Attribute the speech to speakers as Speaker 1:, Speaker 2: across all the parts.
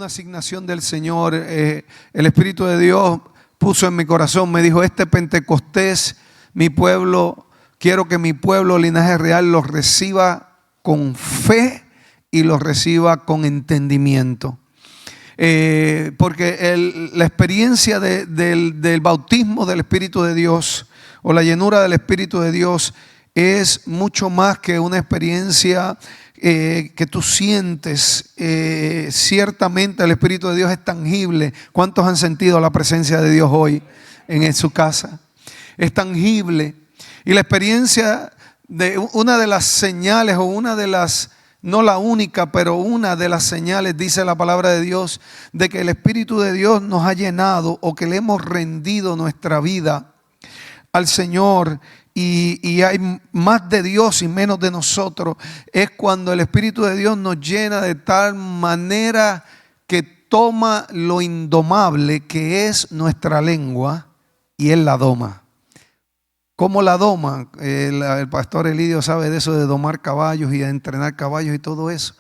Speaker 1: asignación del Señor. El Espíritu de Dios puso en mi corazón, me dijo: este Pentecostés, mi pueblo, quiero que mi pueblo, linaje real, los reciba con fe y los reciba con entendimiento. Porque la experiencia del bautismo del Espíritu de Dios o la llenura del Espíritu de Dios es mucho más que una experiencia que tú sientes. Ciertamente el Espíritu de Dios es tangible. ¿Cuántos han sentido la presencia de Dios hoy en su casa? Es tangible. Y la experiencia de una de las señales, o una de las, no la única, pero una de las señales, dice la palabra de Dios, de que el Espíritu de Dios nos ha llenado, o que le hemos rendido nuestra vida al Señor, y hay más de Dios y menos de nosotros, es cuando el Espíritu de Dios nos llena de tal manera que toma lo indomable que es nuestra lengua y Él la doma. ¿Cómo la doma? El pastor Elidio sabe de eso, de domar caballos y de entrenar caballos y todo eso.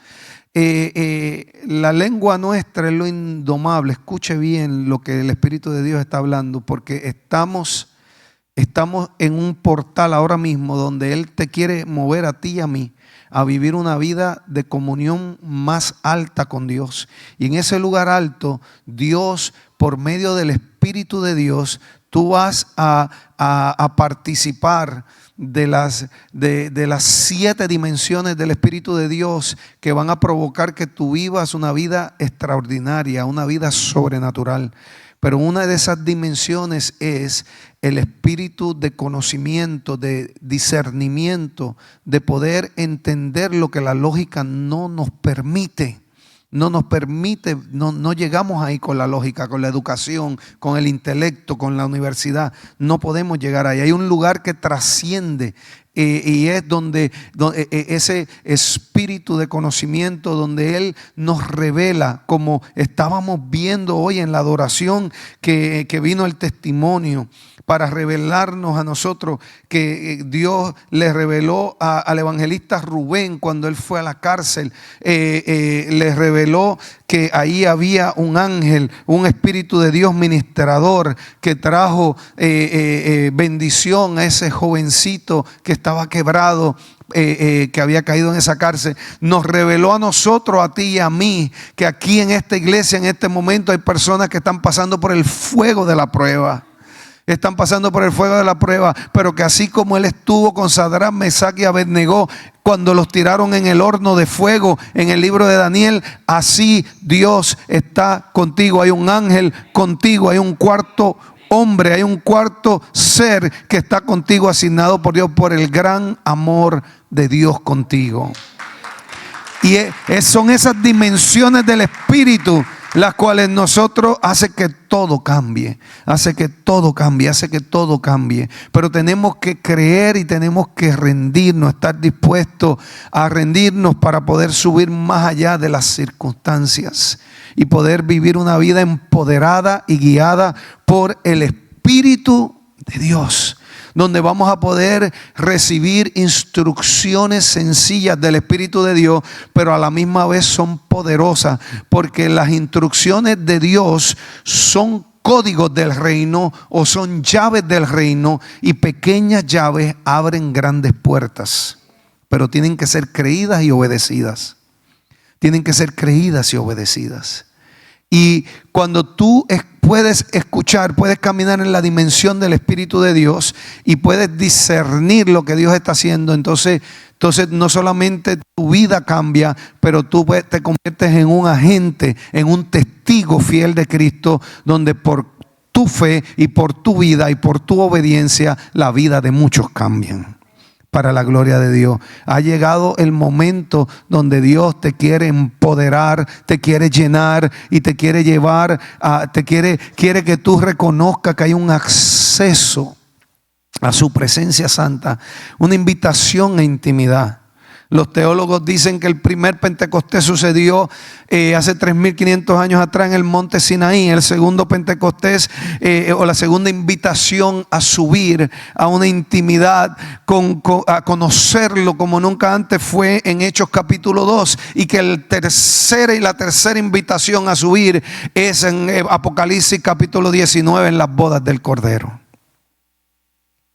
Speaker 1: La lengua nuestra es lo indomable. Escuche bien lo que el Espíritu de Dios está hablando, porque estamos en un portal ahora mismo donde Él te quiere mover a ti y a mí a vivir una vida de comunión más alta con Dios. Y en ese lugar alto, Dios, por medio del Espíritu de Dios, tú vas a participar de las 7 dimensiones del Espíritu de Dios, que van a provocar que tú vivas una vida extraordinaria, una vida sobrenatural. Pero una de esas dimensiones es el espíritu de conocimiento, de discernimiento, de poder entender lo que la lógica no nos permite. No nos permite, no llegamos ahí con la lógica, con la educación, con el intelecto, con la universidad. No podemos llegar ahí. Hay un lugar que trasciende. Y es donde ese espíritu de conocimiento, donde Él nos revela, como estábamos viendo hoy en la adoración, que vino el testimonio para revelarnos a nosotros, que Dios le reveló al evangelista Rubén cuando él fue a la cárcel. Le reveló que ahí había un ángel, un espíritu de Dios ministrador, que trajo bendición a ese jovencito que estaba quebrado, que había caído en esa cárcel. Nos reveló a nosotros, a ti y a mí, que aquí en esta iglesia, en este momento, hay personas que están pasando por el fuego de la prueba. Están pasando por el fuego de la prueba, pero que así como Él estuvo con Sadrach, Mesach y Abednego cuando los tiraron en el horno de fuego en el libro de Daniel, así Dios está contigo. Hay un ángel contigo, hay un cuarto hombre, hay un cuarto ser que está contigo, asignado por Dios por el gran amor de Dios contigo. Y son esas dimensiones del Espíritu las cuales nosotros hace que todo cambie, hace que todo cambie. Pero tenemos que creer y tenemos que rendirnos, estar dispuestos a rendirnos para poder subir más allá de las circunstancias y poder vivir una vida empoderada y guiada por el Espíritu de Dios, donde vamos a poder recibir instrucciones sencillas del Espíritu de Dios, pero a la misma vez son poderosas, porque las instrucciones de Dios son códigos del reino o son llaves del reino, y pequeñas llaves abren grandes puertas, pero tienen que ser creídas y obedecidas. Tienen que ser creídas y obedecidas. Y cuando tú puedes escuchar, puedes caminar en la dimensión del Espíritu de Dios y puedes discernir lo que Dios está haciendo, entonces no solamente tu vida cambia, pero tú te conviertes en un agente, en un testigo fiel de Cristo, donde por tu fe y por tu vida y por tu obediencia, la vida de muchos cambian. Para la gloria de Dios. Ha llegado el momento donde Dios te quiere empoderar, te quiere llenar y te quiere llevar quiere que tú reconozcas que hay un acceso a su presencia santa, una invitación a intimidad. Los teólogos dicen que el primer Pentecostés sucedió hace 3.500 años atrás en el monte Sinaí. El segundo Pentecostés o la segunda invitación a subir a una intimidad, a conocerlo como nunca antes, fue en Hechos capítulo 2. Y que la tercera invitación a subir es en Apocalipsis capítulo 19, en las bodas del Cordero.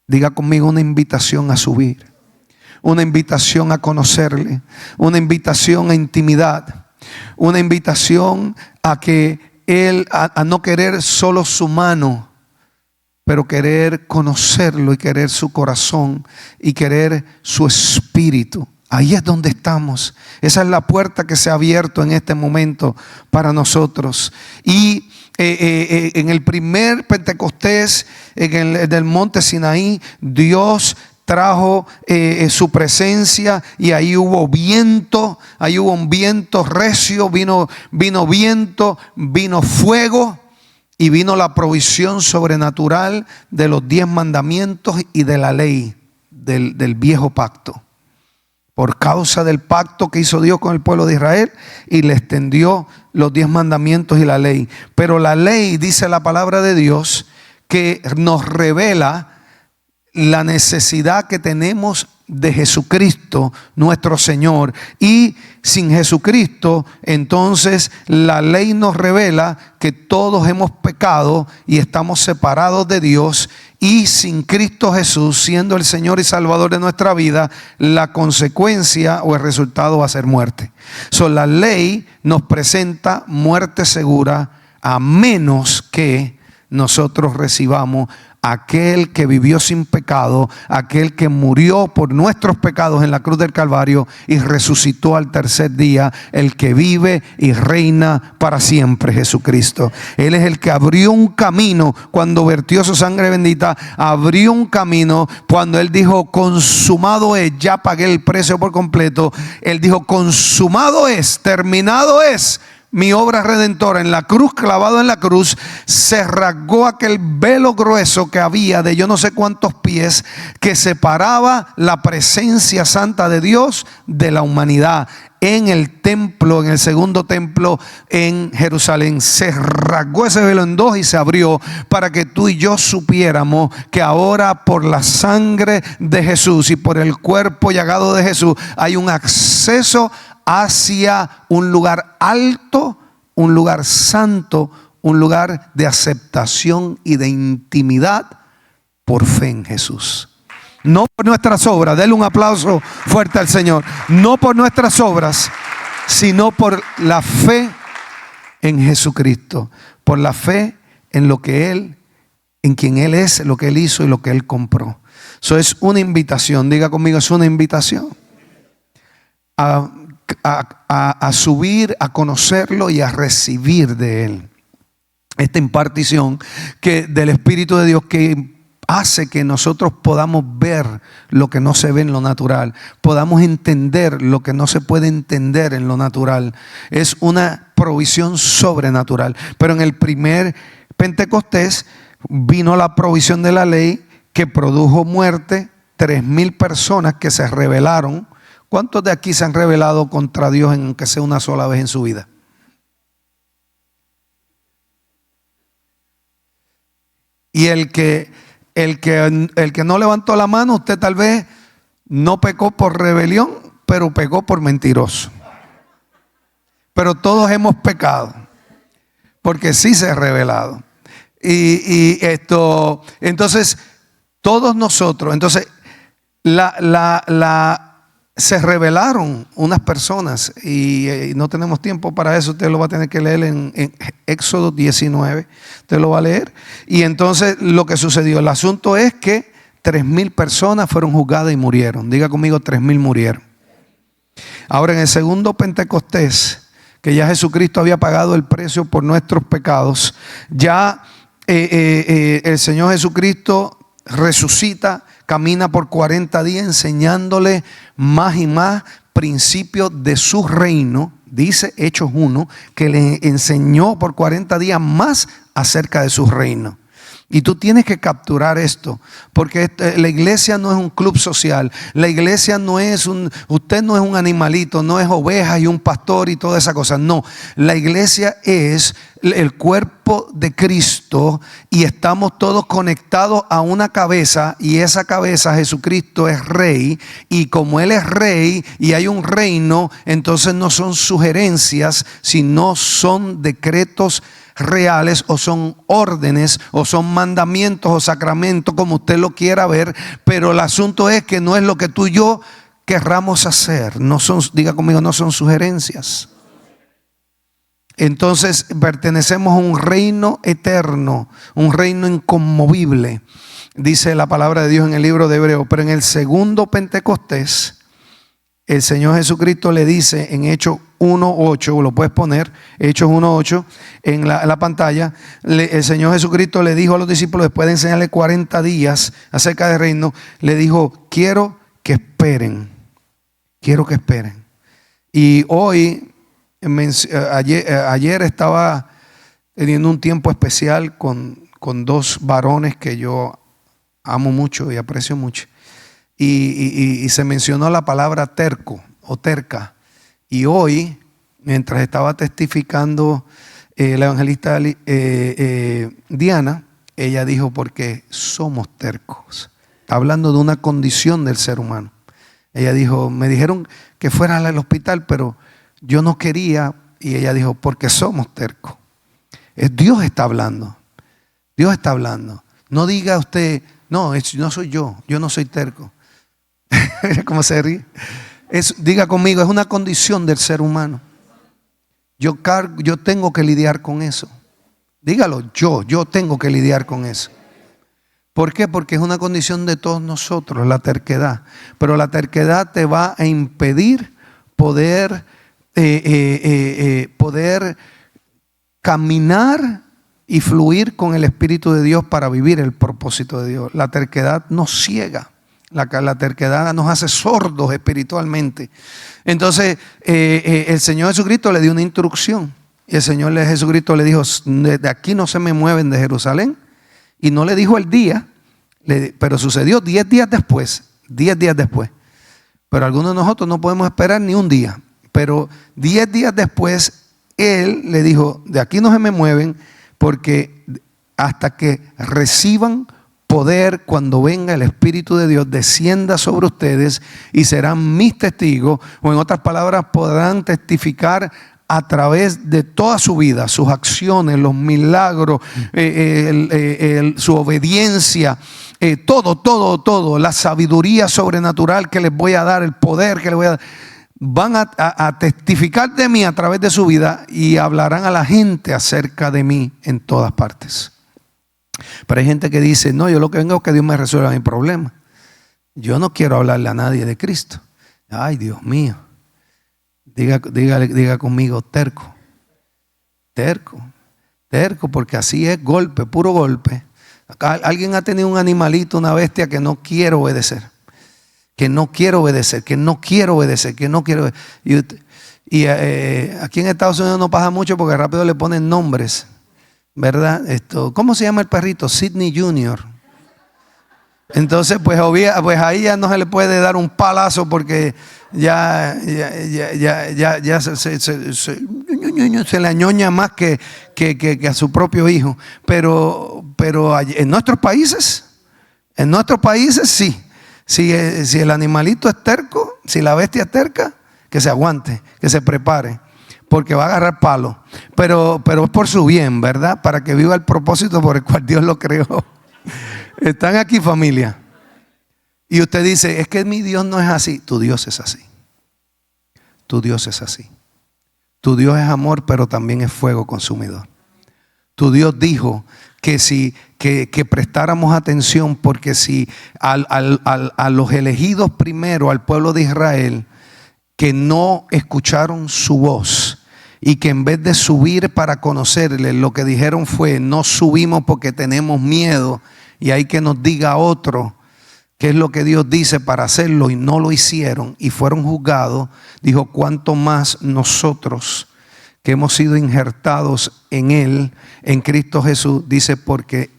Speaker 1: Diga conmigo: una invitación a subir. Una invitación a conocerle, una invitación a intimidad, una invitación a que Él, a no querer solo su mano, pero querer conocerlo y querer su corazón y querer su espíritu. Ahí es donde estamos. Esa es la puerta que se ha abierto en este momento para nosotros. Y en el primer Pentecostés, en el del monte Sinaí, Dios trajo su presencia, y ahí hubo viento, ahí hubo un viento recio, vino viento, vino fuego, y vino la provisión sobrenatural de los 10 mandamientos y de la ley del viejo pacto. Por causa del pacto que hizo Dios con el pueblo de Israel, y le extendió los 10 mandamientos y la ley. Pero la ley, dice la palabra de Dios, que nos revela la necesidad que tenemos de Jesucristo, nuestro Señor. Y sin Jesucristo, entonces la ley nos revela que todos hemos pecado y estamos separados de Dios. Y sin Cristo Jesús, siendo el Señor y Salvador de nuestra vida, la consecuencia o el resultado va a ser muerte. La ley nos presenta muerte segura, a menos que nosotros recibamos aquel que vivió sin pecado, aquel que murió por nuestros pecados en la cruz del Calvario y resucitó al tercer día, el que vive y reina para siempre, Jesucristo. Él es el que abrió un camino cuando vertió su sangre bendita, abrió un camino cuando Él dijo: consumado es, ya pagué el precio por completo. Él dijo: consumado es, terminado es mi obra redentora. En la cruz, clavado en la cruz, se rasgó aquel velo grueso que había de yo no sé cuántos pies, que separaba la presencia santa de Dios de la humanidad. En el templo, en el segundo templo en Jerusalén, se rasgó ese velo en dos y se abrió, para que tú y yo supiéramos que ahora, por la sangre de Jesús y por el cuerpo llagado de Jesús, hay un acceso hacia un lugar alto, un lugar santo, un lugar de aceptación y de intimidad por fe en Jesús. No por nuestras obras. Denle un aplauso fuerte al Señor. No por nuestras obras, sino por la fe en Jesucristo, por la fe en lo que Él, en quien Él es, lo que Él hizo y lo que Él compró. Eso es una invitación. Diga conmigo: es una invitación a subir, a conocerlo y a recibir de Él. Esta impartición del Espíritu de Dios, que hace que nosotros podamos ver lo que no se ve en lo natural, podamos entender lo que no se puede entender en lo natural. Es una provisión sobrenatural. Pero en el primer Pentecostés vino la provisión de la ley, que produjo muerte. 3,000 personas que se rebelaron. ¿Cuántos de aquí se han rebelado contra Dios, aunque sea una sola vez en su vida? Y el que no levantó la mano, usted tal vez no pecó por rebelión, pero pecó por mentiroso. Pero todos hemos pecado, porque sí se ha rebelado. Entonces, todos nosotros, entonces, se rebelaron unas personas, y no tenemos tiempo para eso. Usted lo va a tener que leer en Éxodo 19. Usted lo va a leer. Y entonces lo que sucedió, el asunto es que 3,000 personas fueron juzgadas y murieron. Diga conmigo: 3,000 murieron. Ahora, en el segundo Pentecostés, que ya Jesucristo había pagado el precio por nuestros pecados, ya el Señor Jesucristo resucita, camina por 40 días enseñándole más y más principios de su reino. Dice Hechos 1 que le enseñó por 40 días más acerca de su reino. Y tú tienes que capturar esto, porque la iglesia no es un club social. La iglesia no es usted no es un animalito, no es ovejas y un pastor y toda esa cosa. No, la iglesia es el cuerpo de Cristo y estamos todos conectados a una cabeza, y esa cabeza, Jesucristo, es rey. Y como Él es rey y hay un reino, entonces no son sugerencias, sino son decretos reales, o son órdenes, o son mandamientos o sacramentos, como usted lo quiera ver. Pero el asunto es que no es lo que tú y yo querramos hacer. No son, diga conmigo, no son sugerencias. Entonces pertenecemos a un reino eterno, un reino inconmovible, dice la palabra de Dios en el libro de Hebreos. Pero en el segundo Pentecostés, el Señor Jesucristo le dice en Hechos 1:8, lo puedes poner, Hechos 1:8 en la pantalla. El Señor Jesucristo le dijo a los discípulos, después de enseñarle 40 días acerca del reino, le dijo: quiero que esperen, quiero que esperen. Y hoy, ayer estaba teniendo un tiempo especial con dos varones que yo amo mucho y aprecio mucho. Y se mencionó la palabra terco o terca. Y hoy, mientras estaba testificando la evangelista Diana, ella dijo: porque somos tercos. Hablando de una condición del ser humano. Ella dijo: me dijeron que fuera al hospital, pero yo no quería. Y ella dijo: porque somos tercos. Dios está hablando. Dios está hablando. No diga usted: no soy yo no soy terco. ¿Cómo se ríe? Diga conmigo, es una condición del ser humano. Yo tengo que lidiar con eso. Dígalo, yo tengo que lidiar con eso. ¿Por qué? Porque es una condición de todos nosotros, la terquedad. Pero la terquedad te va a impedir poder caminar y fluir con el Espíritu de Dios para vivir el propósito de Dios. La terquedad nos ciega. La terquedad nos hace sordos espiritualmente. Entonces el Señor Jesucristo le dio una instrucción. Y el Señor Jesucristo le dijo: de aquí no se me mueven de Jerusalén. Y no le dijo el día, pero sucedió 10 días después. 10 días después. Pero algunos de nosotros no podemos esperar ni un día. Pero 10 días después, Él le dijo: de aquí no se me mueven, porque hasta que reciban poder, cuando venga el Espíritu de Dios, descienda sobre ustedes y serán mis testigos. O en otras palabras, podrán testificar a través de toda su vida, sus acciones, los milagros, su obediencia, todo, la sabiduría sobrenatural que les voy a dar, el poder que les voy a dar. Van a testificar de mí a través de su vida y hablarán a la gente acerca de mí en todas partes. Pero hay gente que dice: no, yo lo que vengo es que Dios me resuelva mi problema. Yo no quiero hablarle a nadie de Cristo. Ay, Dios mío. Diga conmigo: terco. Terco, porque así es, golpe, puro golpe. Acá alguien ha tenido un animalito, una bestia que no quiere obedecer. Y aquí en Estados Unidos no pasa mucho porque rápido le ponen nombres, ¿verdad? ¿Cómo se llama el perrito? Sidney Jr. Entonces pues ahí ya no se le puede dar un palazo, porque ya se le añoña más que a su propio hijo. Pero en nuestros países sí. Si el animalito es terco, si la bestia es terca, que se aguante, que se prepare, porque va a agarrar palo. Pero es por su bien, ¿verdad? Para que viva el propósito por el cual Dios lo creó. ¿Están aquí, familia? Y usted dice: es que mi Dios no es así. Tu Dios es así. Tu Dios es así. Tu Dios es amor, pero también es fuego consumidor. Tu Dios dijo que prestáramos atención, porque si a los elegidos primero, al pueblo de Israel, que no escucharon su voz, y que en vez de subir para conocerle, lo que dijeron fue: no subimos porque tenemos miedo y hay que nos diga otro qué es lo que Dios dice para hacerlo, y no lo hicieron y fueron juzgados. Dijo: cuánto más nosotros, que hemos sido injertados en Él, en Cristo Jesús. Dice: porque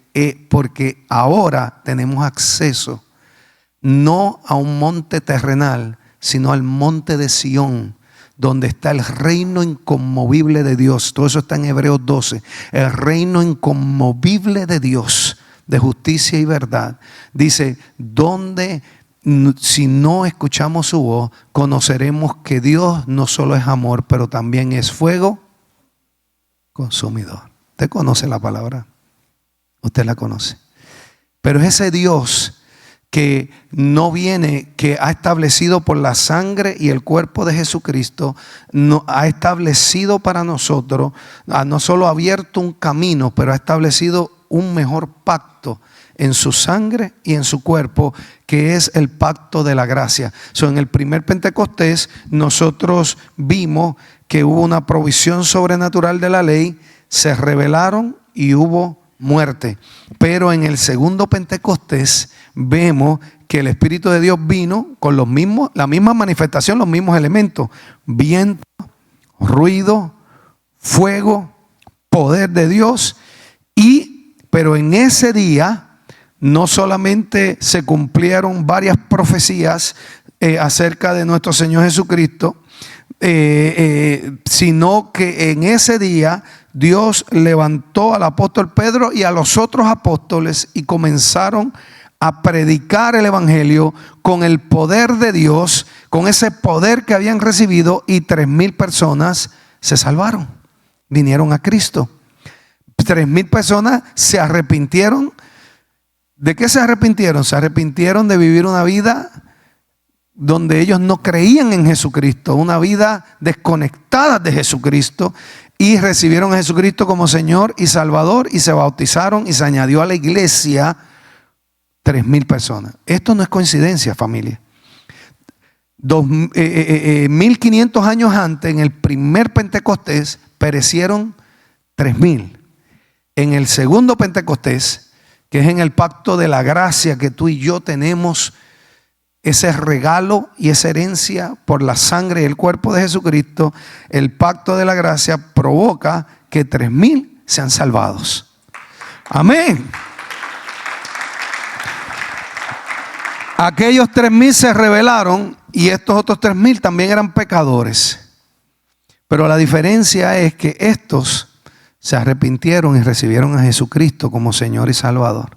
Speaker 1: porque ahora tenemos acceso no a un monte terrenal, sino al monte de Sión, donde está el reino inconmovible de Dios. Todo eso está en Hebreos 12. El reino inconmovible de Dios, de justicia y verdad. Dice, donde si no escuchamos su voz, conoceremos que Dios no solo es amor, pero también es fuego consumidor. Usted conoce la palabra, usted la conoce. Pero es ese Dios que no viene, que ha establecido por la sangre y el cuerpo de Jesucristo, ha establecido para nosotros, no solo ha abierto un camino, pero ha establecido un mejor pacto en su sangre y en su cuerpo, que es el pacto de la gracia. En el primer Pentecostés nosotros vimos que hubo una provisión sobrenatural de la ley, se rebelaron y hubo muerte. Pero en el segundo Pentecostés vemos que el Espíritu de Dios vino con la misma manifestación, los mismos elementos: viento, ruido, fuego, poder de Dios. Pero en ese día no solamente se cumplieron varias profecías acerca de nuestro Señor Jesucristo, sino que en ese día Dios levantó al apóstol Pedro y a los otros apóstoles y comenzaron a predicar el evangelio con el poder de Dios, con ese poder que habían recibido, y 3,000 personas se salvaron, vinieron a Cristo. 3,000 personas se arrepintieron. ¿De qué se arrepintieron? Se arrepintieron de vivir una vida donde ellos no creían en Jesucristo, una vida desconectada de Jesucristo, y recibieron a Jesucristo como Señor y Salvador y se bautizaron, y se añadió a la iglesia 3,000 personas. Esto no es coincidencia, familia. 1500 años antes, en el primer Pentecostés, perecieron 3,000. En el segundo Pentecostés, que es en el pacto de la gracia que tú y yo tenemos, ese regalo y esa herencia por la sangre y el cuerpo de Jesucristo, el pacto de la gracia provoca que 3,000 sean salvados. Amén. Aquellos 3,000 se rebelaron y estos otros 3,000 también eran pecadores. Pero la diferencia es que estos se arrepintieron y recibieron a Jesucristo como Señor y Salvador.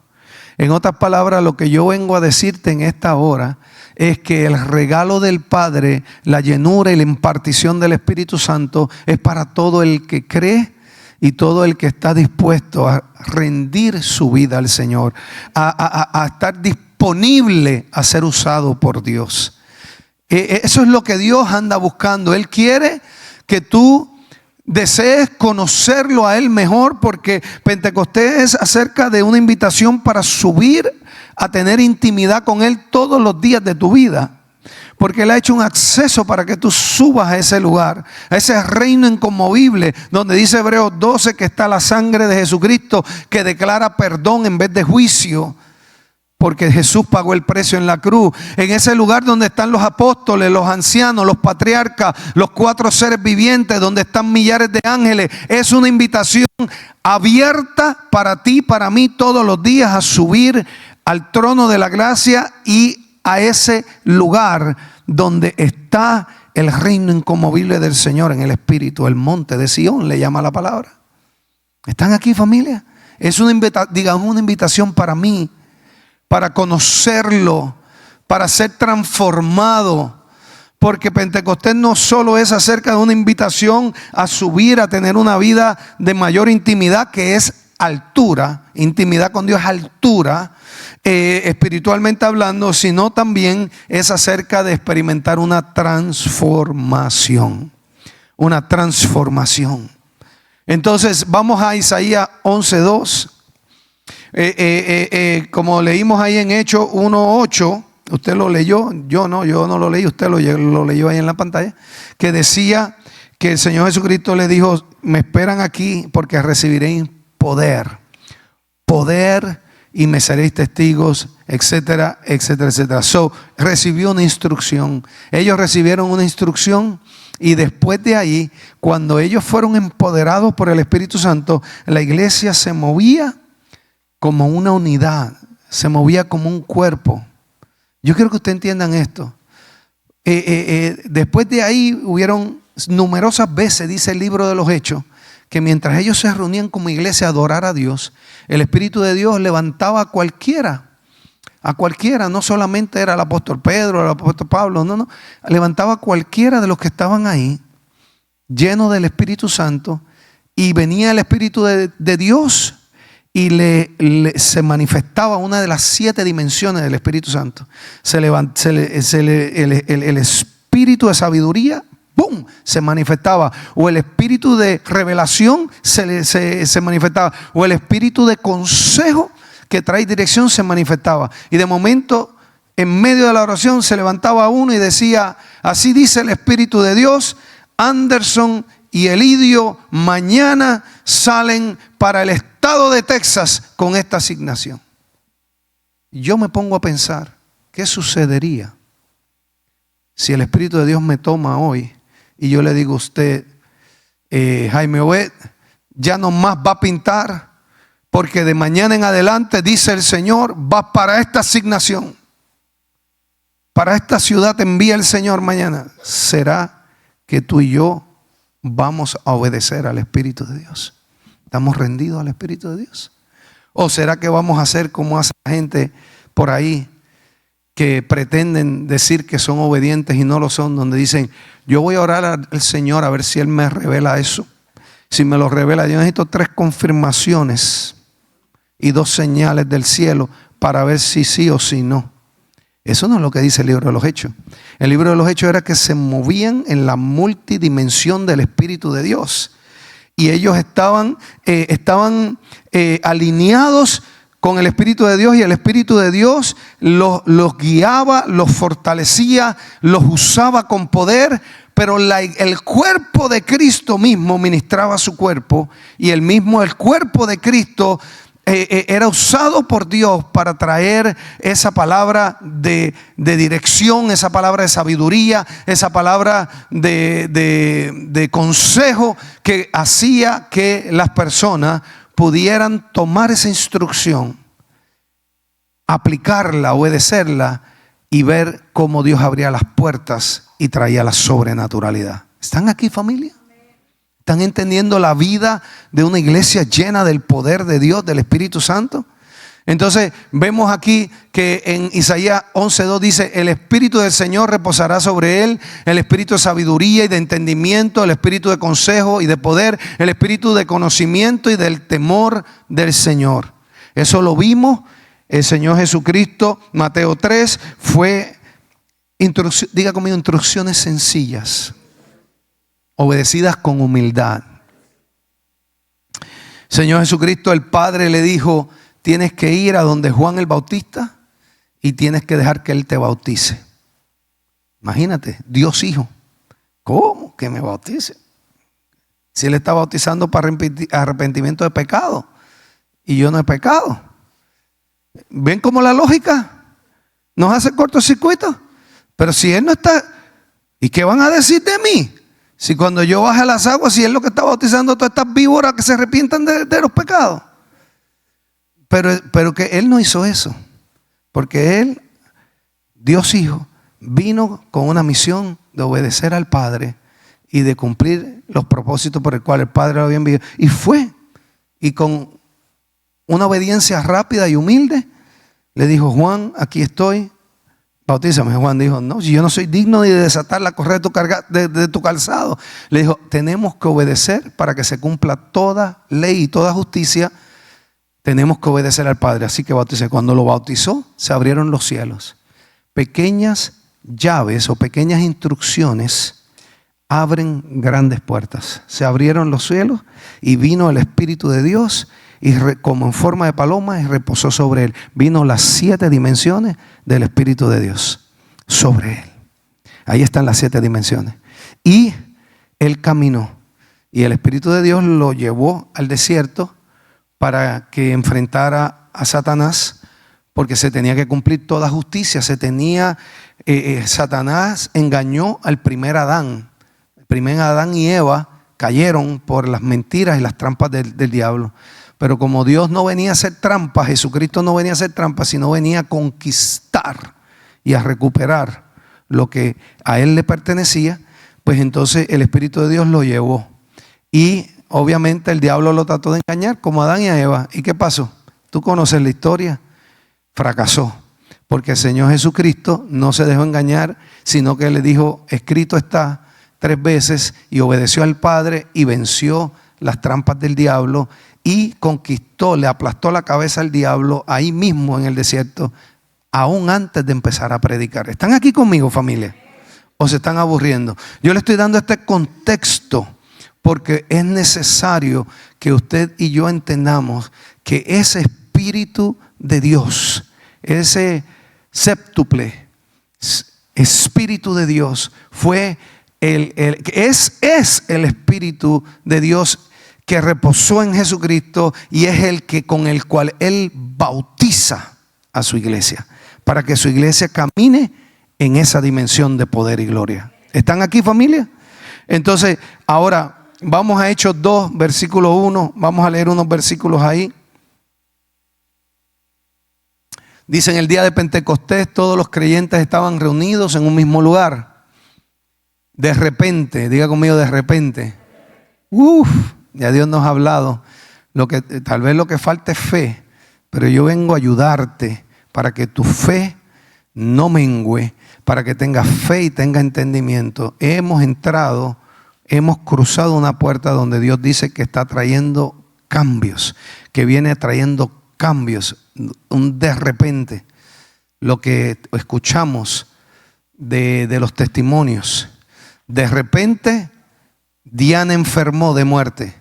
Speaker 1: En otras palabras, lo que yo vengo a decirte en esta hora es que el regalo del Padre, la llenura y la impartición del Espíritu Santo es para todo el que cree y todo el que está dispuesto a rendir su vida al Señor, a estar disponible a ser usado por Dios. Eso es lo que Dios anda buscando. Él quiere que tú desees conocerlo a Él mejor, porque Pentecostés es acerca de una invitación para subir a tener intimidad con Él todos los días de tu vida, porque Él ha hecho un acceso para que tú subas a ese lugar, a ese reino inconmovible, donde dice Hebreos 12 que está la sangre de Jesucristo que declara perdón en vez de juicio, porque Jesús pagó el precio en la cruz. En ese lugar donde están los apóstoles, los ancianos, los patriarcas, los 4 seres vivientes, donde están millares de ángeles, es una invitación abierta para ti, para mí, todos los días a subir al trono de la gracia y a ese lugar donde está el reino inconmovible del Señor en el Espíritu, el monte de Sión, le llama la palabra. ¿Están aquí, familia? Es una invitación para mí, para conocerlo, para ser transformado. Porque Pentecostés no solo es acerca de una invitación a subir, a tener una vida de mayor intimidad, que es altura, intimidad con Dios es altura, espiritualmente hablando, sino también es acerca de experimentar una transformación. Una transformación. Entonces vamos a Isaías 11:2. Como leímos ahí en Hechos 1:8, usted lo leyó, yo no lo leí, usted lo leyó ahí en la pantalla, que decía que el Señor Jesucristo le dijo: me esperan aquí porque recibiréis poder y me seréis testigos, etcétera, etcétera, etcétera. Recibió una instrucción. Ellos recibieron una instrucción y después de ahí, cuando ellos fueron empoderados por el Espíritu Santo, la iglesia se movía como una unidad, se movía como un cuerpo. Yo quiero que ustedes entiendan esto. Después de ahí hubieron numerosas veces, dice el libro de los Hechos, que mientras ellos se reunían como iglesia a adorar a Dios, el Espíritu de Dios levantaba a cualquiera, no solamente era el apóstol Pedro, el apóstol Pablo, no, levantaba a cualquiera de los que estaban ahí, lleno del Espíritu Santo, y venía el Espíritu de Dios y se manifestaba una de las 7 dimensiones del Espíritu Santo. El espíritu de sabiduría, ¡pum!, se manifestaba. O el espíritu de revelación se manifestaba. O el espíritu de consejo que trae dirección se manifestaba. Y de momento, en medio de la oración, se levantaba uno y decía: así dice el Espíritu de Dios, Anderson y Elidio mañana salen para el estado de Texas con esta asignación. Yo me pongo a pensar, ¿qué sucedería si el Espíritu de Dios me toma hoy y yo le digo a usted, Jaime Obed, ya no más va a pintar, porque de mañana en adelante, dice el Señor, va para esta asignación, para esta ciudad te envía el Señor mañana? ¿Será que tú y yo vamos a obedecer al Espíritu de Dios? ¿Estamos rendidos al Espíritu de Dios? ¿O será que vamos a hacer como hace la gente por ahí que pretenden decir que son obedientes y no lo son? Donde dicen: yo voy a orar al Señor a ver si Él me revela eso. Si me lo revela, yo necesito 3 confirmaciones y 2 señales del cielo para ver si sí o si no. Eso no es lo que dice el libro de los Hechos. El libro de los Hechos era que se movían en la multidimensión del Espíritu de Dios. Y ellos estaban alineados con el Espíritu de Dios, y el Espíritu de Dios los guiaba, los fortalecía, los usaba con poder. Pero el cuerpo de Cristo mismo ministraba su cuerpo, y el cuerpo de Cristo era usado por Dios para traer esa palabra de dirección, esa palabra de sabiduría, esa palabra de consejo que hacía que las personas pudieran tomar esa instrucción, aplicarla, obedecerla y ver cómo Dios abría las puertas y traía la sobrenaturalidad. ¿Están aquí, familia? ¿Están entendiendo la vida de una iglesia llena del poder de Dios, del Espíritu Santo? Entonces vemos aquí que en Isaías 11:2 dice: el Espíritu del Señor reposará sobre él, el Espíritu de sabiduría y de entendimiento, el Espíritu de consejo y de poder, el Espíritu de conocimiento y del temor del Señor. Eso lo vimos. El Señor Jesucristo, Mateo 3, fue, diga conmigo, instrucciones sencillas, obedecidas con humildad. Señor Jesucristo, el Padre le dijo: tienes que ir a donde Juan el Bautista y tienes que dejar que él te bautice. Imagínate, Dios Hijo. ¿Cómo que me bautice? Si él está bautizando para arrepentimiento de pecado y yo no he pecado. ¿Ven cómo la lógica nos hace cortocircuito? Pero si él no está, ¿y qué van a decir de mí? Si cuando yo baje a las aguas, si él lo que está bautizando a todas estas víboras que se arrepientan de los pecados. Pero que él no hizo eso, porque él, Dios Hijo, vino con una misión de obedecer al Padre y de cumplir los propósitos por el cual el Padre lo había enviado. Y fue, y con una obediencia rápida y humilde, le dijo: Juan, aquí estoy, bautízame. Juan dijo: no, si yo no soy digno ni de desatar la correa de tu calzado. Le dijo: tenemos que obedecer para que se cumpla toda ley y toda justicia. Tenemos que obedecer al Padre. Así que bauticé. Cuando lo bautizó, se abrieron los cielos. Pequeñas llaves o pequeñas instrucciones abren grandes puertas. Se abrieron los cielos y vino el Espíritu de Dios, y como en forma de paloma, y reposó sobre él. Vino las 7 dimensiones del Espíritu de Dios sobre él. Ahí están las 7 dimensiones. Y él caminó, y el Espíritu de Dios lo llevó al desierto para que enfrentara a Satanás, porque se tenía que cumplir toda justicia. Satanás engañó al primer Adán. El primer Adán y Eva cayeron por las mentiras y las trampas del diablo. Pero como Dios no venía a hacer trampa, Jesucristo no venía a hacer trampa, sino venía a conquistar y a recuperar lo que a Él le pertenecía, pues entonces el Espíritu de Dios lo llevó. Y obviamente el diablo lo trató de engañar como a Adán y a Eva. ¿Y qué pasó? Tú conoces la historia. Fracasó. Porque el Señor Jesucristo no se dejó engañar, sino que le dijo, escrito está 3 veces, y obedeció al Padre y venció las trampas del diablo y conquistó, le aplastó la cabeza al diablo ahí mismo en el desierto, aún antes de empezar a predicar. ¿Están aquí conmigo, familia? ¿O se están aburriendo? Yo le estoy dando este contexto porque es necesario que usted y yo entendamos que ese Espíritu de Dios, ese séptuple Espíritu de Dios fue es el Espíritu de Dios que reposó en Jesucristo y es el que con el cual Él bautiza a su iglesia para que su iglesia camine en esa dimensión de poder y gloria. ¿Están aquí, familia? Entonces, ahora vamos a Hechos 2, versículo 1. Vamos a leer unos versículos ahí. Dice, en el día de Pentecostés todos los creyentes estaban reunidos en un mismo lugar. De repente, diga conmigo, de repente. Ya Dios nos ha hablado. Tal vez lo que falta es fe, pero yo vengo a ayudarte para que tu fe no mengüe, para que tengas fe y tenga entendimiento. Hemos entrado, hemos cruzado una puerta donde Dios dice que está trayendo cambios, que viene trayendo cambios, de repente. Lo que escuchamos de los testimonios, de repente Diana enfermó de muerte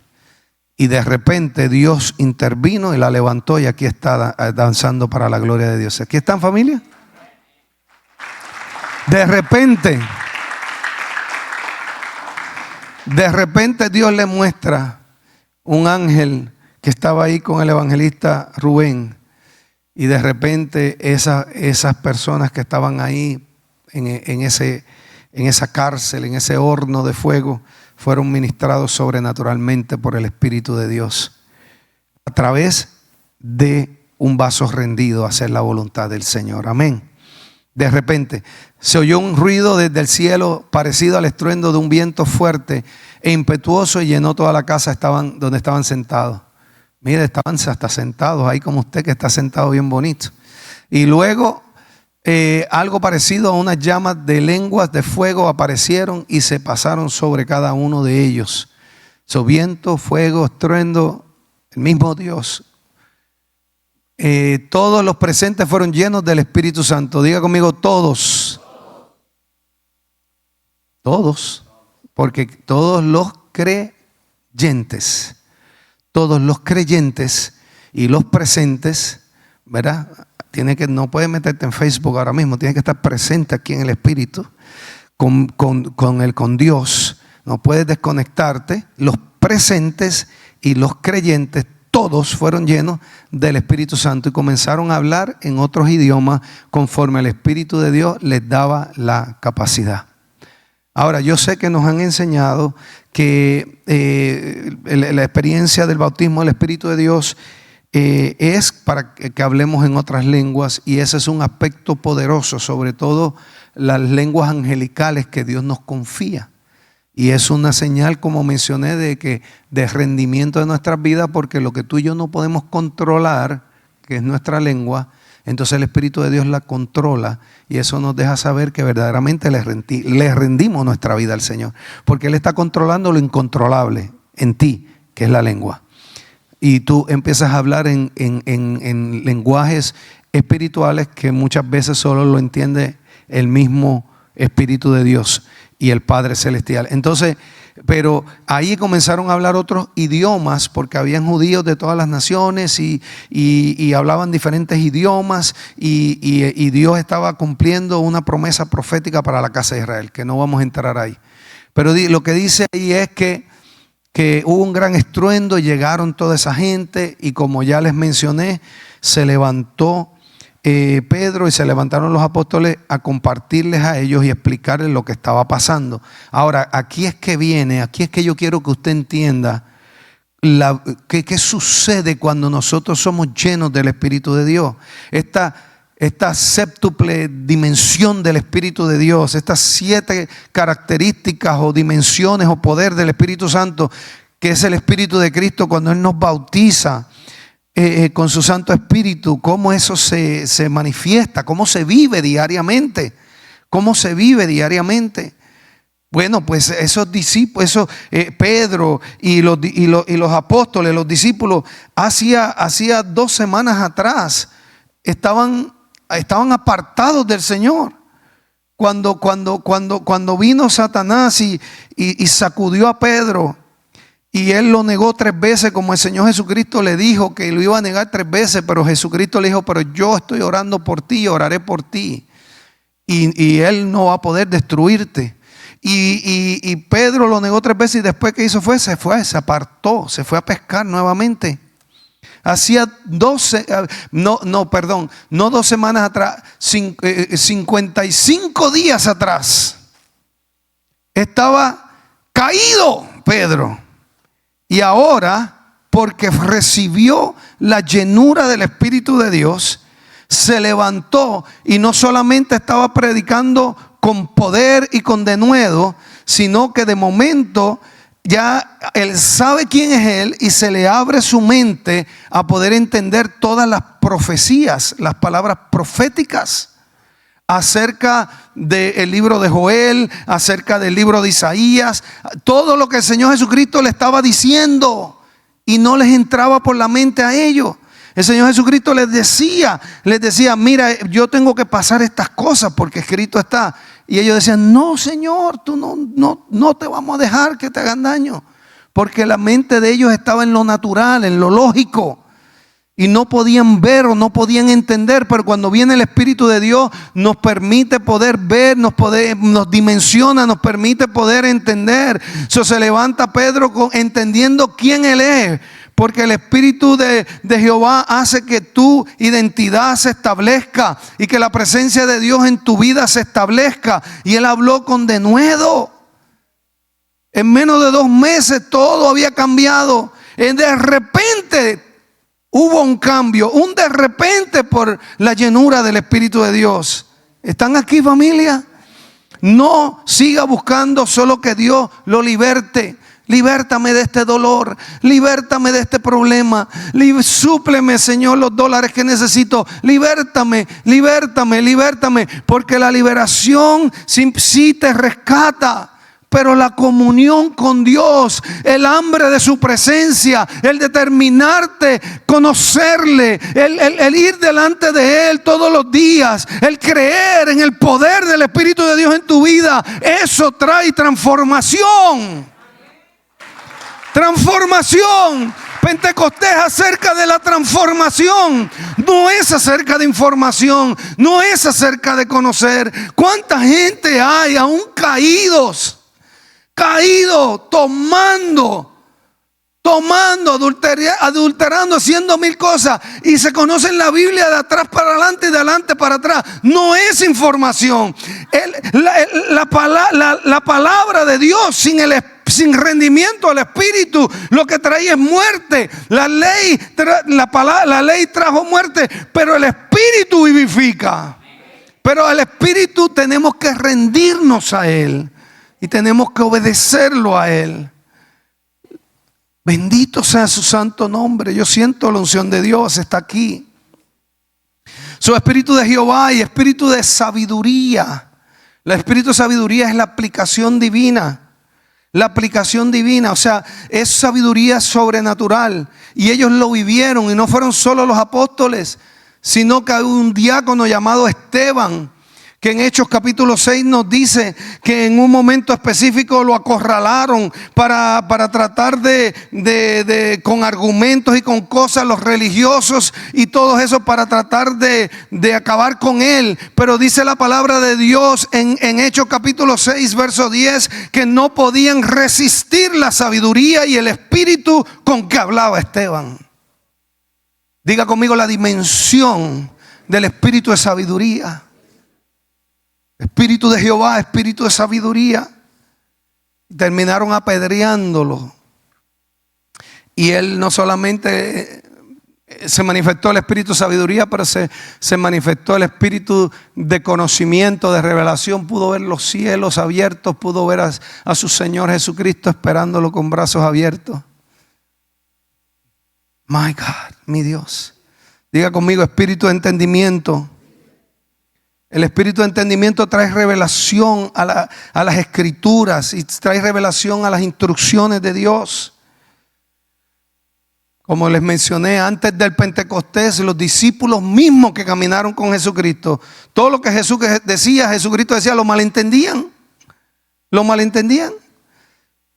Speaker 1: y de repente Dios intervino y la levantó y aquí está danzando para la gloria de Dios. ¿Aquí están, familia? De repente Dios le muestra un ángel que estaba ahí con el evangelista Rubén y de repente esas personas que estaban ahí en esa cárcel, en ese horno de fuego, fueron ministrados sobrenaturalmente por el Espíritu de Dios a través de un vaso rendido a hacer la voluntad del Señor. Amén. De repente se oyó un ruido desde el cielo parecido al estruendo de un viento fuerte e impetuoso y llenó toda la casa donde estaban sentados. Mire, estaban hasta sentados ahí como usted que está sentado bien bonito. Y luego algo parecido a unas llamas de lenguas de fuego aparecieron y se pasaron sobre cada uno de ellos. Viento, fuego, estruendo, el mismo Dios. Todos los presentes fueron llenos del Espíritu Santo. Diga conmigo, todos. Todos. Porque todos los creyentes y los presentes, ¿verdad? No puedes meterte en Facebook ahora mismo, tienes que estar presente aquí en el Espíritu, con Dios. No puedes desconectarte. Los presentes y los creyentes, todos fueron llenos del Espíritu Santo y comenzaron a hablar en otros idiomas conforme el Espíritu de Dios les daba la capacidad. Ahora, yo sé que nos han enseñado que la experiencia del bautismo del Espíritu de Dios es para que hablemos en otras lenguas, y ese es un aspecto poderoso, sobre todo las lenguas angelicales que Dios nos confía. Y es una señal, como mencioné, de rendimiento de nuestras vidas, porque lo que tú y yo no podemos controlar, que es nuestra lengua, entonces el Espíritu de Dios la controla, y eso nos deja saber que verdaderamente le rendimos nuestra vida al Señor, porque Él está controlando lo incontrolable en ti, que es la lengua. Y tú empiezas a hablar en lenguajes espirituales que muchas veces solo lo entiende el mismo Espíritu de Dios y el Padre Celestial. Entonces, pero ahí comenzaron a hablar otros idiomas, porque habían judíos de todas las naciones y hablaban diferentes idiomas, y Dios estaba cumpliendo una promesa profética para la casa de Israel, que no vamos a entrar ahí. Pero lo que dice ahí es que hubo un gran estruendo, llegaron toda esa gente, y como ya les mencioné, se levantó Pedro y se levantaron los apóstoles a compartirles a ellos y explicarles lo que estaba pasando. Ahora, aquí es que yo quiero que usted entienda ¿Qué sucede cuando nosotros somos llenos del Espíritu de Dios? Esta séptuple dimensión del Espíritu de Dios, estas 7 características o dimensiones o poder del Espíritu Santo, que es el Espíritu de Cristo cuando Él nos bautiza con su Santo Espíritu, cómo eso se manifiesta, cómo se vive diariamente, Bueno, pues esos discípulos, Pedro y los apóstoles, los discípulos, hacía 2 semanas atrás estaban apartados del Señor. Cuando vino Satanás y sacudió a Pedro y él lo negó 3 veces, como el Señor Jesucristo le dijo que lo iba a negar 3 veces, pero Jesucristo le dijo: pero yo estoy orando por ti y oraré por ti, y Él no va a poder destruirte. Y Pedro lo negó 3 veces, y después que hizo se apartó, se fue a pescar nuevamente. Hacía no 2 semanas atrás, 55 días atrás, estaba caído Pedro. Y ahora, porque recibió la llenura del Espíritu de Dios, se levantó y no solamente estaba predicando con poder y con denuedo, sino que de momento ya él sabe quién es él y se le abre su mente a poder entender todas las profecías, las palabras proféticas acerca del libro de Joel, acerca del libro de Isaías, todo lo que el Señor Jesucristo le estaba diciendo, y no les entraba por la mente a ellos. El Señor Jesucristo les decía: mira, yo tengo que pasar estas cosas porque escrito está. Y ellos decían: no, Señor, tú no te vamos a dejar que te hagan daño, porque la mente de ellos estaba en lo natural, en lo lógico, y no podían ver o no podían entender. Pero cuando viene el Espíritu de Dios, nos permite poder ver, nos dimensiona, nos permite poder entender. Se levanta Pedro entendiendo quién él es, porque el Espíritu de Jehová hace que tu identidad se establezca y que la presencia de Dios en tu vida se establezca. Y él habló con denuedo. En menos de 2 meses todo había cambiado. De repente hubo un cambio, un de repente, por la llenura del Espíritu de Dios. ¿Están aquí, familia? No siga buscando solo que Dios lo liberte. Libértame de este dolor, libértame de este problema, súpleme, Señor, los dólares que necesito, libértame, porque la liberación sí te rescata. Pero la comunión con Dios, el hambre de su presencia, el determinarte, conocerle, el ir delante de Él todos los días, el creer en el poder del Espíritu de Dios en tu vida, eso trae transformación. Transformación. Pentecostés acerca de la transformación, no es acerca de información, no es acerca de conocer. ¿Cuánta gente hay aún caídos, tomando, adulterando, haciendo 1000 cosas, y se conocen la Biblia de atrás para adelante y de adelante para atrás? No es información. La palabra de Dios sin rendimiento al Espíritu, lo que traía es muerte. La ley trajo muerte, pero el Espíritu vivifica. Pero al Espíritu tenemos que rendirnos a Él y tenemos que obedecerlo a Él. Bendito sea su santo nombre. Yo siento la unción de Dios, está aquí. Su Espíritu de Jehová y Espíritu de sabiduría. El Espíritu de sabiduría es la aplicación divina. La aplicación divina, o sea, es sabiduría sobrenatural. Y ellos lo vivieron, y no fueron solo los apóstoles, sino que hay un diácono llamado Esteban, que en Hechos capítulo 6 nos dice que en un momento específico lo acorralaron para tratar con argumentos y con cosas, los religiosos y todo eso, para tratar de acabar con él. Pero dice la palabra de Dios en Hechos capítulo 6 verso 10 que no podían resistir la sabiduría y el espíritu con que hablaba Esteban. Diga conmigo: la dimensión del espíritu de sabiduría. Espíritu de Jehová, espíritu de sabiduría. Terminaron apedreándolo. Y él no solamente se manifestó el espíritu de sabiduría, pero se manifestó el espíritu de conocimiento, de revelación. Pudo ver los cielos abiertos, pudo ver a su Señor Jesucristo esperándolo con brazos abiertos. My God, mi Dios. Diga conmigo, espíritu de entendimiento. El espíritu de entendimiento trae revelación a las escrituras y trae revelación a las instrucciones de Dios. Como les mencioné antes del Pentecostés, los discípulos mismos que caminaron con Jesucristo, todo lo que Jesús decía, Jesucristo decía, lo malentendían. Lo malentendían.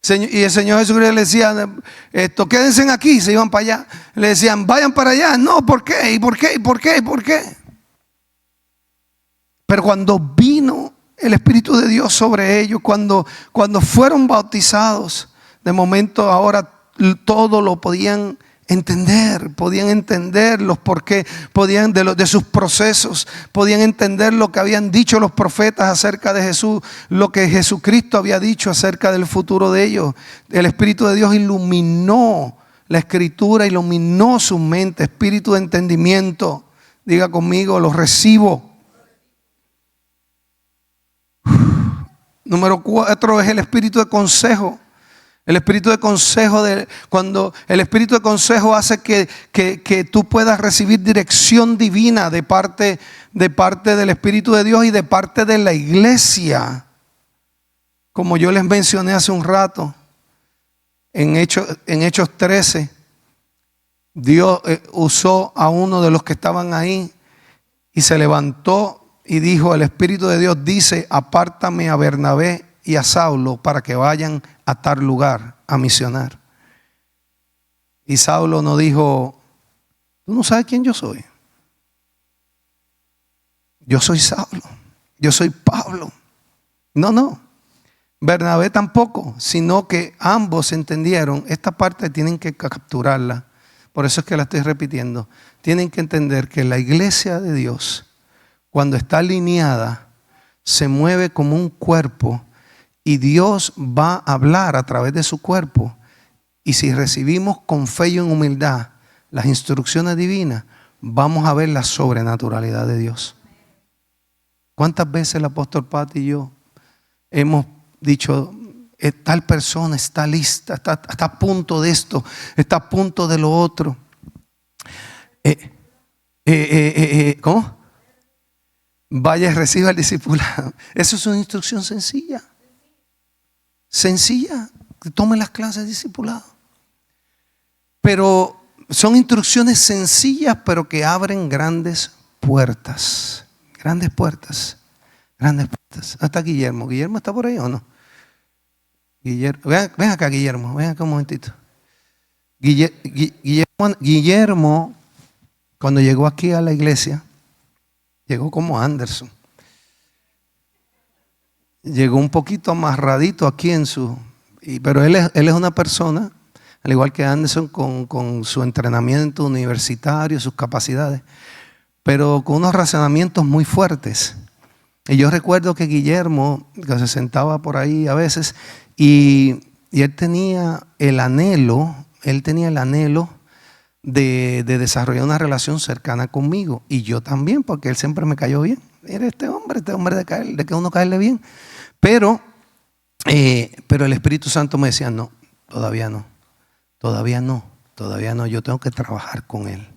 Speaker 1: Y el Señor Jesucristo le decía, quédense aquí, se iban para allá. Le decían, vayan para allá. No, ¿por qué? ¿Y por qué? ¿Y por qué? ¿Y por qué? Pero cuando vino el Espíritu de Dios sobre ellos, cuando fueron bautizados, de momento ahora todo lo podían entender los porqué, podían de sus procesos, podían entender lo que habían dicho los profetas acerca de Jesús, lo que Jesucristo había dicho acerca del futuro de ellos. El Espíritu de Dios iluminó la Escritura, iluminó su mente, espíritu de entendimiento. Diga conmigo, lo recibo. Número 4 es el espíritu de consejo. El espíritu de consejo, cuando el espíritu de consejo hace que tú puedas recibir dirección divina de parte del Espíritu de Dios y de parte de la iglesia. Como yo les mencioné hace un rato, en Hechos 13, Dios usó a uno de los que estaban ahí y se levantó y dijo, el Espíritu de Dios dice, apártame a Bernabé y a Saulo para que vayan a tal lugar a misionar. Y Saulo no dijo, tú no sabes quién yo soy. Yo soy Saulo, yo soy Pablo. No. Bernabé tampoco, sino que ambos entendieron, esta parte tienen que capturarla. Por eso es que la estoy repitiendo. Tienen que entender que la iglesia de Dios, cuando está alineada, se mueve como un cuerpo. Y Dios va a hablar a través de su cuerpo. Y si recibimos con fe y en humildad las instrucciones divinas, vamos a ver la sobrenaturalidad de Dios. ¿Cuántas veces el apóstol Pat y yo hemos dicho, tal persona está lista, está a punto de esto, está a punto de lo otro? ¿Cómo? Vaya y reciba el discipulado. Eso es una instrucción sencilla. Sencilla, que tomen las clases de discipulado. Pero son instrucciones sencillas, pero que abren grandes puertas. Grandes puertas. Grandes puertas. Hasta Guillermo. ¿Guillermo está por ahí o no? Guillermo, ven acá, Guillermo. Ven acá un momentito. Guillermo, cuando llegó aquí a la iglesia, llegó como Anderson. Llegó un poquito amarradito aquí pero él es una persona, al igual que Anderson, con su entrenamiento universitario, sus capacidades, pero con unos razonamientos muy fuertes. Y yo recuerdo que Guillermo, que se sentaba por ahí a veces, y él tenía el anhelo de desarrollar una relación cercana conmigo, y yo también, porque él siempre me cayó bien. Era este hombre de que uno caerle bien. Pero el Espíritu Santo me decía, no, todavía no, yo tengo que trabajar con él.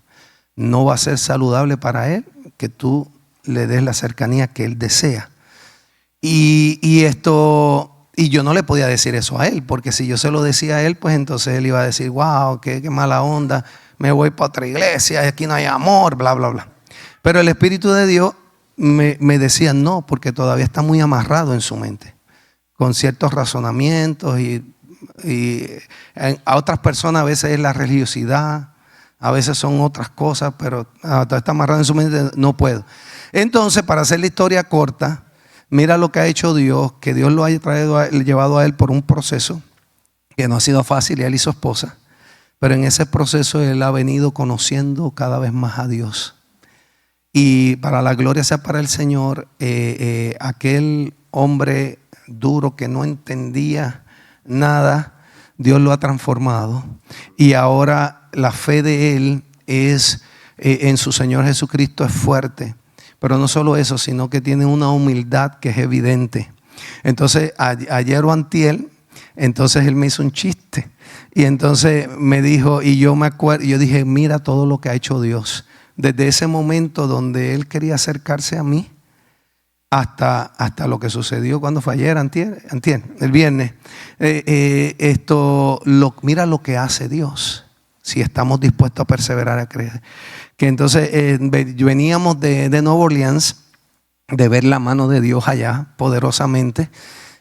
Speaker 1: No va a ser saludable para él que tú le des la cercanía que él desea. Y yo no le podía decir eso a él, porque si yo se lo decía a él, pues entonces él iba a decir, wow, qué mala onda, me voy para otra iglesia, aquí no hay amor, bla, bla, bla. Pero el Espíritu de Dios me decía no, porque todavía está muy amarrado en su mente, con ciertos razonamientos y a otras personas a veces es la religiosidad, a veces son otras cosas, pero todavía está amarrado en su mente, no puedo. Entonces, para hacer la historia corta, mira lo que ha hecho Dios, que Dios lo haya llevado a él por un proceso que no ha sido fácil, y él y su esposa, pero en ese proceso él ha venido conociendo cada vez más a Dios. Y para la gloria sea para el Señor, aquel hombre duro que no entendía nada, Dios lo ha transformado y ahora la fe de él es en su Señor Jesucristo es fuerte. Pero no solo eso, sino que tiene una humildad que es evidente. Entonces, ayer o antier, entonces él me hizo un chiste. Y entonces me dijo, y yo me acuerdo, yo dije, mira todo lo que ha hecho Dios. Desde ese momento donde él quería acercarse a mí, hasta lo que sucedió cuando fue ayer, antier, el viernes. Mira lo que hace Dios, si estamos dispuestos a perseverar a creer. Que entonces veníamos de Nueva Orleans, de ver la mano de Dios allá poderosamente,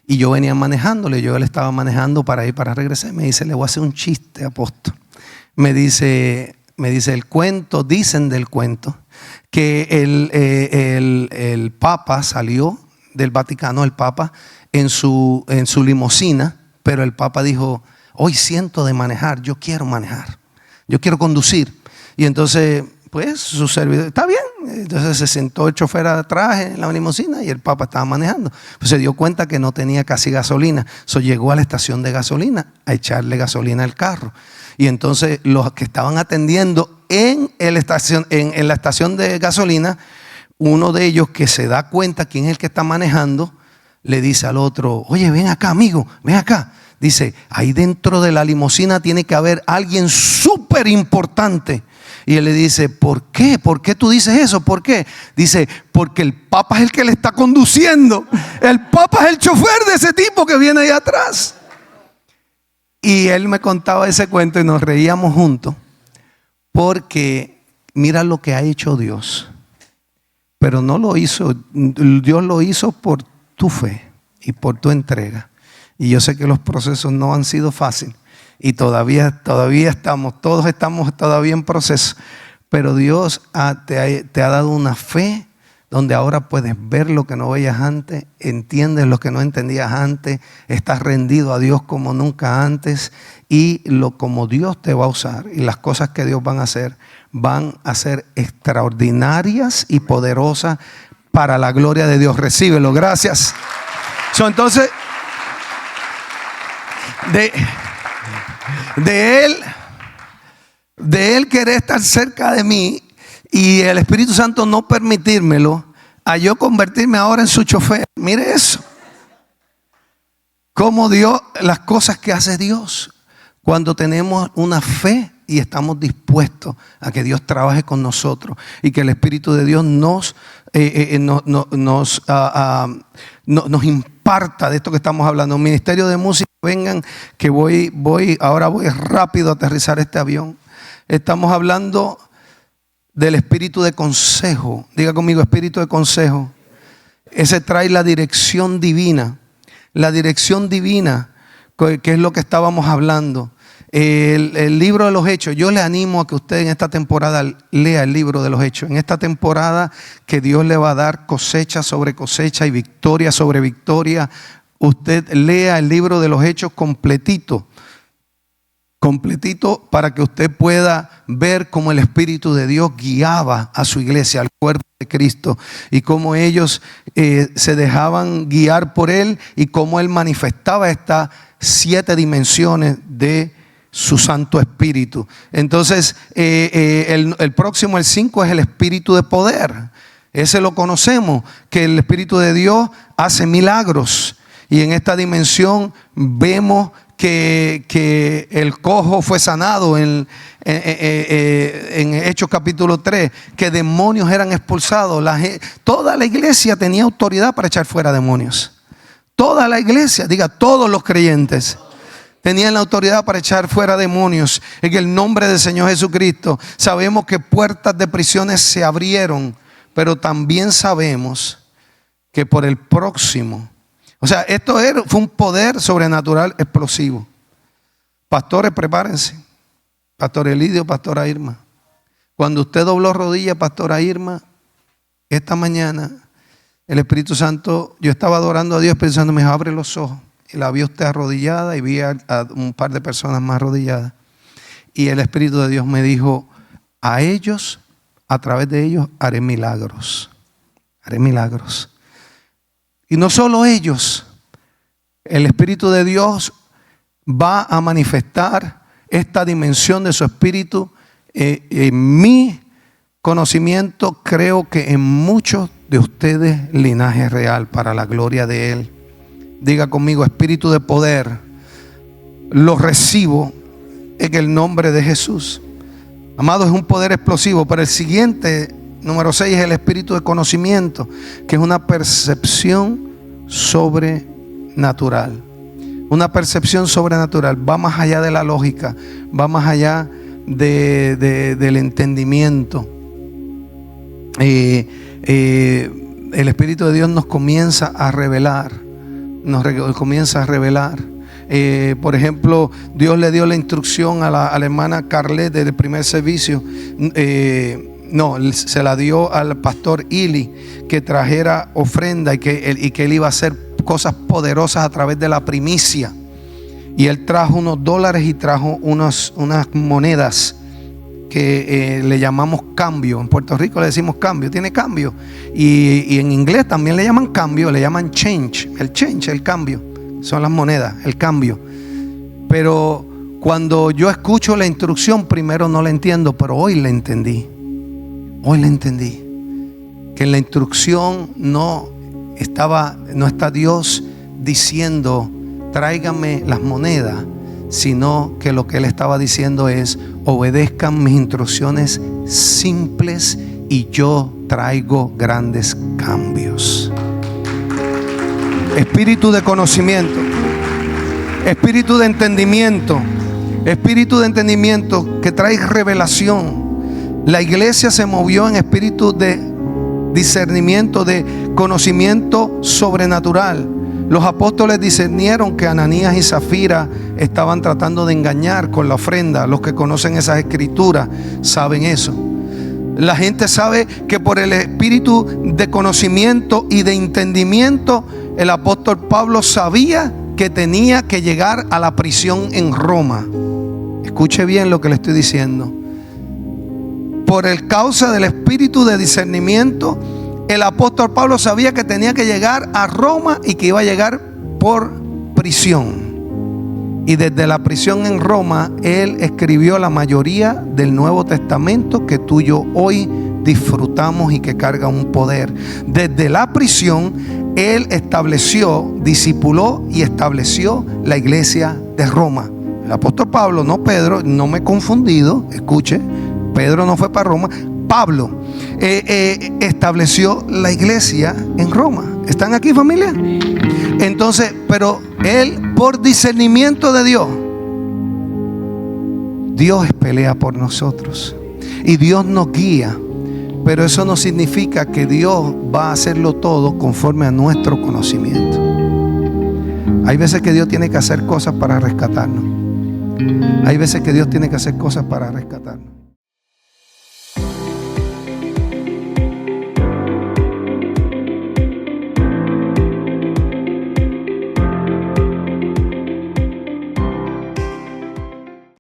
Speaker 1: y yo venía manejándole, yo él estaba manejando para ir para regresar, me dice, le voy a hacer un chiste, apóstol. Me dice el cuento, dicen del cuento, que el Papa salió del Vaticano, el Papa, en su limusina, pero el Papa dijo, hoy siento de manejar, yo quiero manejar, yo quiero conducir. Y entonces, pues, su servidor, está bien. Entonces se sentó el chofer atrás en la limusina y el Papa estaba manejando. Pues se dio cuenta que no tenía casi gasolina. Llegó a la estación de gasolina a echarle gasolina al carro. Y entonces los que estaban atendiendo en la estación de gasolina, uno de ellos que se da cuenta quién es el que está manejando, le dice al otro, oye, ven acá, amigo, ven acá. Dice, ahí dentro de la limusina tiene que haber alguien súper importante. Y él le dice, ¿por qué? ¿Por qué tú dices eso? ¿Por qué? Dice, porque el Papa es el que le está conduciendo. El Papa es el chofer de ese tipo que viene ahí atrás. Y él me contaba ese cuento y nos reíamos juntos. Porque mira lo que ha hecho Dios. Pero no lo hizo, Dios lo hizo por tu fe y por tu entrega. Y yo sé que los procesos no han sido fáciles. Y todavía estamos todavía en proceso. Pero Dios te ha dado una fe donde ahora puedes ver lo que no veías antes, entiendes lo que no entendías antes, estás rendido a Dios como nunca antes y como Dios te va a usar y las cosas que Dios van a ser extraordinarias y poderosas para la gloria de Dios. Recíbelo, gracias. Entonces, de él querer estar cerca de mí y el Espíritu Santo no permitírmelo, a yo convertirme ahora en su chofer. Mire eso. Cómo Dios, las cosas que hace Dios cuando tenemos una fe y estamos dispuestos a que Dios trabaje con nosotros y que el Espíritu de Dios nos imparta de esto que estamos hablando. Un ministerio de música, vengan que ahora voy rápido a aterrizar este avión. Estamos hablando del espíritu de consejo. Diga conmigo, espíritu de consejo. Ese trae la dirección divina. La dirección divina, que es lo que estábamos hablando. El libro de los Hechos, yo le animo a que usted en esta temporada lea el libro de los Hechos. En esta temporada que Dios le va a dar cosecha sobre cosecha y victoria sobre victoria, usted lea el libro de los Hechos completito para que usted pueda ver cómo el Espíritu de Dios guiaba a su iglesia, al cuerpo de Cristo, y cómo ellos se dejaban guiar por Él y cómo Él manifestaba estas 7 dimensiones de su Santo Espíritu. Entonces, el próximo, el 5, es el Espíritu de poder. Ese lo conocemos, que el Espíritu de Dios hace milagros. Y en esta dimensión vemos que el cojo fue sanado en Hechos capítulo 3, que demonios eran expulsados. Toda la iglesia tenía autoridad para echar fuera demonios. Toda la iglesia, diga todos los creyentes, tenían la autoridad para echar fuera demonios. En el nombre del Señor Jesucristo. Sabemos que puertas de prisiones se abrieron, pero también sabemos que por el próximo, o sea, fue un poder sobrenatural explosivo. Pastores, prepárense. Pastor Elidio, pastora Irma. Cuando usted dobló rodilla, pastora Irma, esta mañana, el Espíritu Santo, yo estaba adorando a Dios, el Espíritu Santo me dijo, abre los ojos. Y la vi usted arrodillada y vi a un par de personas más arrodilladas. Y el Espíritu de Dios me dijo, a ellos, a través de ellos, haré milagros. Haré milagros. Y no solo ellos, el Espíritu de Dios va a manifestar esta dimensión de su espíritu en mi conocimiento, creo que en muchos de ustedes, linaje real para la gloria de Él. Diga conmigo: espíritu de poder, lo recibo en el nombre de Jesús. Amado, es un poder explosivo. Pero el siguiente, número 6, es el espíritu de conocimiento, que es una percepción sobrenatural. Una percepción sobrenatural. Va más allá de la lógica, va más allá del entendimiento. El Espíritu de Dios nos comienza a revelar. Por ejemplo, Dios le dio la instrucción a la hermana Carlet del primer servicio. Se la dio al pastor Ili, que trajera ofrenda y que él iba a hacer cosas poderosas a través de la primicia. Y él trajo unos dólares y trajo unas monedas que le llamamos cambio. En Puerto Rico le decimos cambio, tiene cambio. Y en inglés también le llaman cambio, le llaman change. El cambio. Son las monedas, el cambio. Pero cuando yo escucho la instrucción, primero no la entiendo, pero hoy la entendí. Que en la instrucción no está Dios diciendo: tráigame las monedas, sino que lo que Él estaba diciendo es: obedezcan mis instrucciones simples y yo traigo grandes cambios. Espíritu de conocimiento, espíritu de entendimiento que trae revelación. La iglesia se movió en espíritu de discernimiento, de conocimiento sobrenatural. Los apóstoles discernieron que Ananías y Zafira estaban tratando de engañar con la ofrenda. Los que conocen esas escrituras saben eso. La gente sabe que por el espíritu de conocimiento y de entendimiento, el apóstol Pablo sabía que tenía que llegar a la prisión en Roma. Escuche bien lo que le estoy diciendo. Por el causa del espíritu de discernimiento, el apóstol Pablo sabía que tenía que llegar a Roma y que iba a llegar por prisión. Y desde la prisión en Roma, él escribió la mayoría del Nuevo Testamento que tú y yo hoy disfrutamos y que carga un poder. Desde la prisión, él estableció, discipuló y estableció la iglesia de Roma. El apóstol Pablo, no Pedro, no me he confundido, escuche, Pedro no fue para Roma. Pablo estableció la iglesia en Roma. ¿Están aquí, familia? Entonces, pero él, por discernimiento de Dios, Dios pelea por nosotros y Dios nos guía. Pero eso no significa que Dios va a hacerlo todo conforme a nuestro conocimiento. Hay veces que Dios tiene que hacer cosas para rescatarnos.